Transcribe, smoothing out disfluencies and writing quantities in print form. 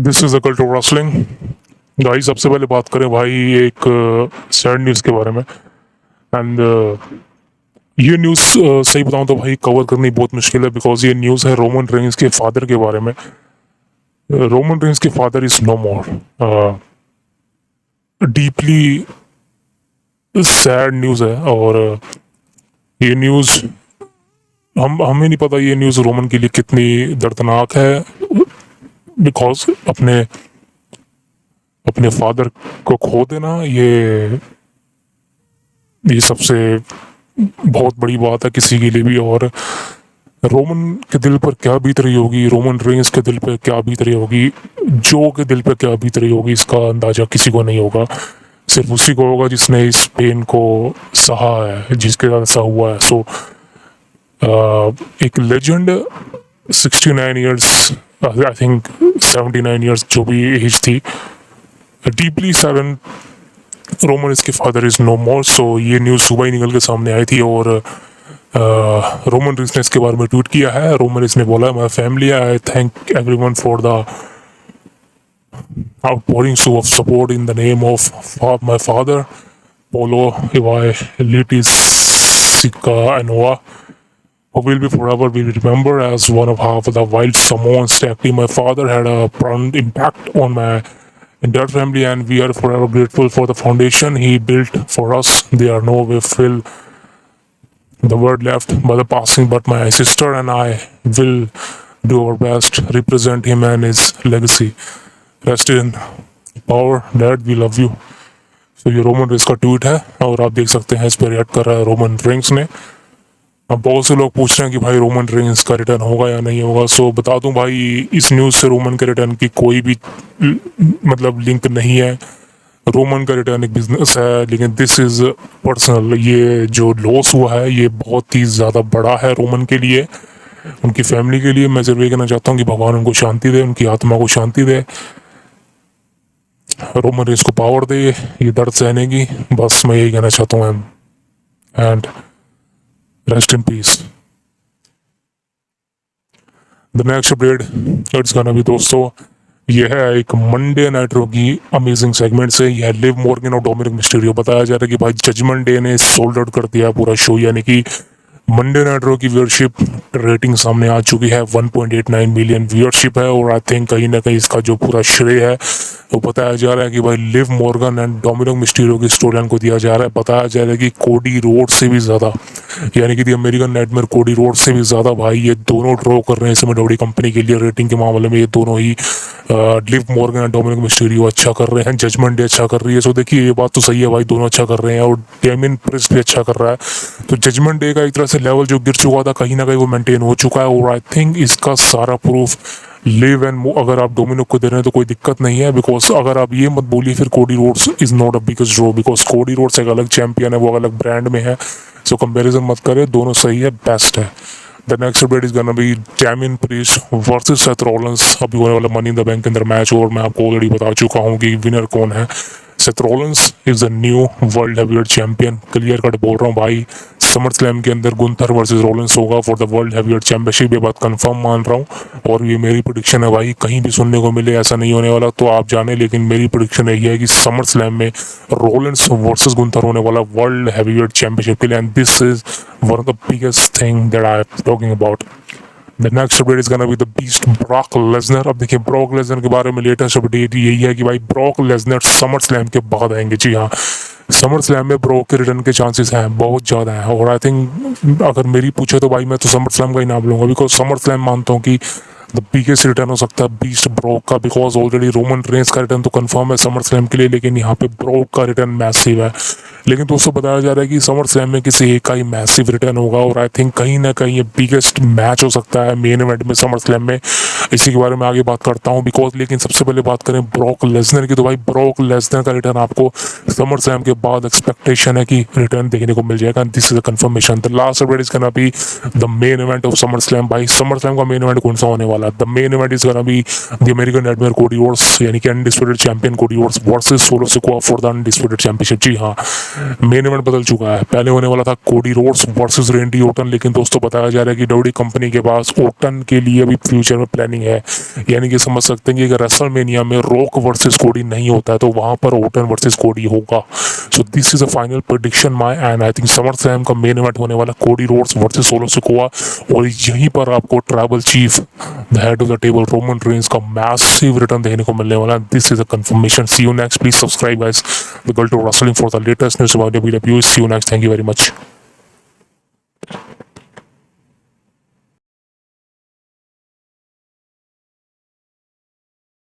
This is अकल to wrestling. भाई सबसे पहले बात करें भाई एक सैड न्यूज़ के बारे में। एंड ये न्यूज़ सही बताऊं तो भाई कवर करनी बहुत मुश्किल है, बिकॉज ये न्यूज़ है रोमन रेंस के फादर के बारे में। रोमन रेंस के father is no more. Deeply sad news है। और ये न्यूज़ हमें नहीं पता ये न्यूज़ रोमन के लिए कितनी दर्दनाक है, बिकॉज अपने अपने फादर को खो देना ये सबसे बहुत बड़ी बात है किसी के लिए भी। और रोमन के दिल पर क्या बीत रही होगी, रोमन रेंस के दिल पर क्या बीत रही होगी, जो के दिल पर क्या बीत रही होगी, इसका अंदाजा किसी को नहीं होगा। सिर्फ उसी को होगा जिसने इस पेन को सहा है, जिसके साथ ऐसा हुआ है। सो एक legend 69 years, I think 79 years जो भी एज थी, डीपली सैडन रोमन इसके फादर इज नो मोर। सो ये न्यूज़ सुबह ही निकल के सामने आई थी और रोमन रिंस ने इसके बारे में ट्वीट किया है। रोमन रिंस ने बोला, my family, I thank everyone for the outpourings of support in the name of my father, Polo Iwai Litis Sika Anoa, who will be forever be remembered as one of half of the wild Samoan tag team. My father had a profound impact on my entire family, and we are forever grateful for the foundation he built for us. There are no way fill the word left by the passing, but my sister and I will do our best represent him and his legacy. Rest in power, Dad, we love you. So ये Roman Reigns का tweet है और आप देख सकते हैं इस पर रिएक्ट कर रहा है रोमन रेंस ने। अब बहुत से लोग पूछ रहे हैं कि भाई रोमन रेंस का रिटर्न होगा या नहीं होगा। सो बता दूं भाई, इस न्यूज़ से रोमन के रिटर्न की कोई भी मतलब लिंक नहीं है। रोमन का रिटर्न एक बिजनेस है, लेकिन दिस इज़ पर्सनल। ये जो लॉस हुआ है ये बहुत ही ज़्यादा बड़ा है रोमन के लिए, उनकी फैमिली के लिए। मैं सिर्फ ये कहना चाहता हूँ कि भगवान उनको शांति दे, उनकी आत्मा को शांति दे, रोमन रेंस को पावर दे ये दर्द सहने की। बस मैं यही कहना चाहता हूँ। And rest in peace. The next update it's gonna be, दोस्तों, ये है एक मंडे नाइट रॉ की अमेजिंग सेगमेंट से। यह लिव मॉर्गन और डोमिनिक मिस्टीरियो। बताया जा रहा है कि भाई जजमेंट डे ने सोल्ड आउट कर दिया पूरा शो, यानी कि मंडे नाइट रॉ की व्यूअरशिप रेटिंग सामने आ चुकी है। 1.89 मिलियन व्यूअरशिप है। और आई थिंक कहीं ना कहीं इसका जो पूरा श्रेय है वो बताया जा रहा है कि भाई Liv Morgan and Dominik Mysterio की स्टोरी लाइन को दिया जा रहा है। बताया जा रहा है कि कोडी रोड से भी ज़्यादा, यानी कि दी अमेरिकन नाइटमेयर कोडी रोड से भी ज़्यादा भाई ये दोनों ड्रॉ कर रहे हैं इस समय डब्ल्यूडब्ल्यूई कंपनी के लिए। रेटिंग के मामले में ये दोनों he Liv Morgan and Dominik Mysterio अच्छा कर रहे हैं, जजमेंट डे अच्छा कर रही है। सो देखिए ये बात तो सही है भाई, दोनों अच्छा कर रहे हैं और डेमियन प्रिस्ट भी अच्छा कर रहा है। तो जजमेंट डे का एक तरह से लेवल जो गिर चुका था कहीं ना कहीं वो मेंटेन हो चुका है। और आई थिंक इसका सारा प्रूफ लिव एंड अगर आप डोमिनिक को दे रहे हैं तो कोई दिक्कत नहीं है। बिकॉज अगर आप ये मत बोलिए फिर Cody Rhodes is not a biggest draw, because Cody Rhodes एक अलग चैंपियन है, वो अलग ब्रांड में है। सो कंपैरिजन मत करें, दोनों सही है, बेस्ट है। The next update is gonna B Damien priest versus Seth Rollins. अभी होने वाला मनी इन द बैंक के अंदर मैच, और मैं आपको ऑलरेडी बता चुका हूँ कि विनर कौन है। Seth Rollins is the new world heavyweight champion. Clear cut बोल रहा हूँ भाई, समर स्लैम के अंदर गुंथर वर्सेस रॉलिंस होगा for the world heavyweight championship. ये बात कंफर्म मान रहा हूँ और ये मेरी प्रेडिक्शन है भाई। कहीं भी सुनने को मिले ऐसा नहीं होने वाला तो आप जाने, लेकिन मेरी प्रेडिक्शन यही है कि समर स्लैम में रॉलिंस वर्सेस गुंथर होने वाला वर्ल्ड हेवीवेट चैंपियनशिप के लिए। And this is one of the biggest thing that I am talking about. The next update is gonna be the beast Brock Lesnar. अब देखिए Brock Lesnar के बारे में latest update यही है कि भाई ब्रॉक लेसनर समर स्लैम के बाद आएंगे। जी हाँ, समर स्लैम में ब्रॉक के रिटर्न के चांसेस हैं, बहुत ज़्यादा हैं। और आई थिंक अगर मेरी पूछे तो भाई मैं तो समर स्लैम का ही नाम लूँगा, बिकॉज समर स्लैम मानता हूँ कि द बिगेस्ट रिटर्न हो सकता है बीस्ट ब्रॉक का। बिकॉज ऑलरेडी रोमन रेंस का रिटर्न तो कंफर्म है समर स्लैम के लिए, लेकिन यहाँ पे ब्रॉक का रिटर्न मैसिव है। लेकिन दोस्तों बताया जा रहा है कि समर स्लैम में किसी एक का ही मैसिव रिटर्न होगा। और आई थिंक कहीं ना कहीं ये बिगेस्ट मैच हो सकता है मेन इवेंट में समर स्लैम में। इसी के बारे में आगे बात करता हूँ बिकॉज, लेकिन सबसे पहले बात करें ब्रॉक लेसनर की, तो भाई ब्रॉक लेसनर का रिटर्न आपको समर स्लैम के बाद एक्सपेक्टेशन है कि रिटर्न देखने को मिल जाएगा। This is a confirmation. The last update is gonna be the main event of SummerSlam. भाई समर स्लैम का मेन इवेंट कौन सा होने वाला वाला। The main event is gonna be the American nightmare Cody Rhodes यानी कि undisputed champion Cody Rhodes versus Solo Sikoa for the undisputed championship. जी हाँ, मेन इवेंट बदल चुका है। पहले होने वाला था कोडी रोड्स वर्सेस रेंडी ओटन, लेकिन दोस्तों बताया जा रहा है कि डब्ल्यूडब्ल्यूई कंपनी के पास ओटन के लिए अभी फ्यूचर में प्लानिंग है। यानी कि समझ सकते हैं कि अगर रेसलमेनिया में रॉक वर्सेस कोडी नहीं होता है तो वहां पर ओटन वर्सेस कोडी होगा। So this is a final prediction my and I think SummerSlam का मेन इवेंट होने वाला कोडी रोड्स वर्सेस सोलो सिकोआ, और यहीं पर आपको tribal chief the head of the table Roman Reigns का मैसिव रिटर्न देखने को मिलने वाला। This is a confirmation. See you next. Please subscribe guys the Gult wrestling for the latest news about WWE। See you next. Thank you very much.